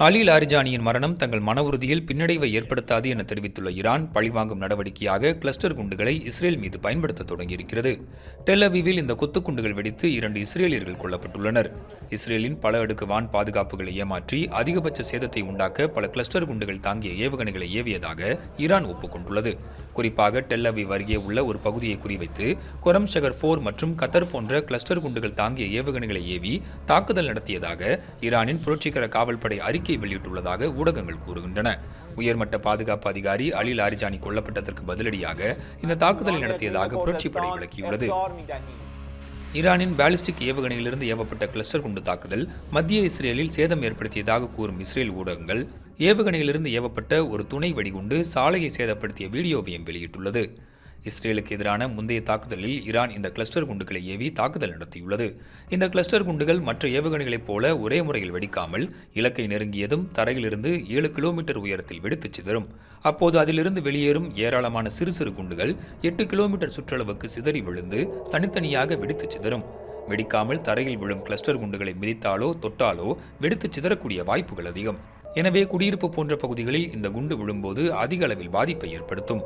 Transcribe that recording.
அலி லாரிஜானியின் மரணம் தங்கள் மன உறுதியில் பின்னடைவை ஏற்படுத்தாது என தெரிவித்துள்ள ஈரான் பழிவாங்கும் நடவடிக்கையாக கிளஸ்டர் குண்டுகளை இஸ்ரேல் மீது பயன்படுத்த தொடங்கியிருக்கிறது. டெல் அவீவில் இந்த குத்துக்குண்டுகள் வெடித்து 2 இஸ்ரேலியர்கள் கொல்லப்பட்டுள்ளனர். இஸ்ரேலின் பல அடுக்கு வான் பாதுகாப்புகளை ஏமாற்றி அதிகபட்ச சேதத்தை உண்டாக்க பல கிளஸ்டர் குண்டுகள் தாங்கிய ஏவுகணைகளை ஏவியதாக ஈரான் ஒப்புக்கொண்டுள்ளது. குறிப்பாக டெல் அவீவ் அருகே உள்ள ஒரு பகுதியை குறிவைத்து கொரம் ஷகர் 4 மற்றும் கத்தர் போன்ற கிளஸ்டர் குண்டுகள் தாங்கிய ஏவுகணைகளை ஏவி தாக்குதல் நடத்தியதாக ஈரானின் புரட்சிகர காவல்படை அறிக்கை வெளியிட்டுள்ளதாக ஊடகங்கள் கூறுகின்றன. உயர்மட்ட பாதுகாப்பு அதிகாரி அலி லாரிஜானி கொல்லப்பட்டதற்கு பதிலடியாக இந்த தாக்குதலை நடத்தியதாக புரட்சிப்படை விளக்கியுள்ளது. ஈரானின் பாலிஸ்டிக் ஏவுகணையிலிருந்து ஏவப்பட்ட கிளஸ்டர் குண்டு தாக்குதல் மத்திய இஸ்ரேலில் சேதம் ஏற்படுத்தியதாக கூறும் இஸ்ரேல் ஊடகங்கள் ஏவுகணையிலிருந்து ஏவப்பட்ட ஒரு துணை வெடிகுண்டு சாலையை சேதப்படுத்திய வீடியோவையும் வெளியிட்டுள்ளது. இஸ்ரேலுக்கு எதிரான முந்தைய தாக்குதலில் ஈரான் இந்த கிளஸ்டர் குண்டுகளை ஏவி தாக்குதல் நடத்தியுள்ளது. இந்த கிளஸ்டர் குண்டுகள் மற்ற ஏவுகணைகளைப் போல ஒரே முறையில் வெடிக்காமல் இலக்கை நெருங்கியதும் தரையிலிருந்து 7 கிலோமீட்டர் உயரத்தில் வெடித்து சிதறும். அப்போது அதிலிருந்து வெளியேறும் ஏராளமான சிறு சிறு குண்டுகள் 8 கிலோமீட்டர் சுற்றளவுக்கு சிதறி விழுந்து தனித்தனியாக வெடித்து சிதறும். வெடிக்காமல் தரையில் விழும் கிளஸ்டர் குண்டுகளை மிதித்தாலோ தொட்டாலோ வெடித்து சிதறக்கூடிய வாய்ப்புகள் அதிகம். எனவே குடியிருப்பு போன்ற பகுதிகளில் இந்த குண்டு விழும்போது அதிக அளவில் பாதிப்பை ஏற்படுத்தும்.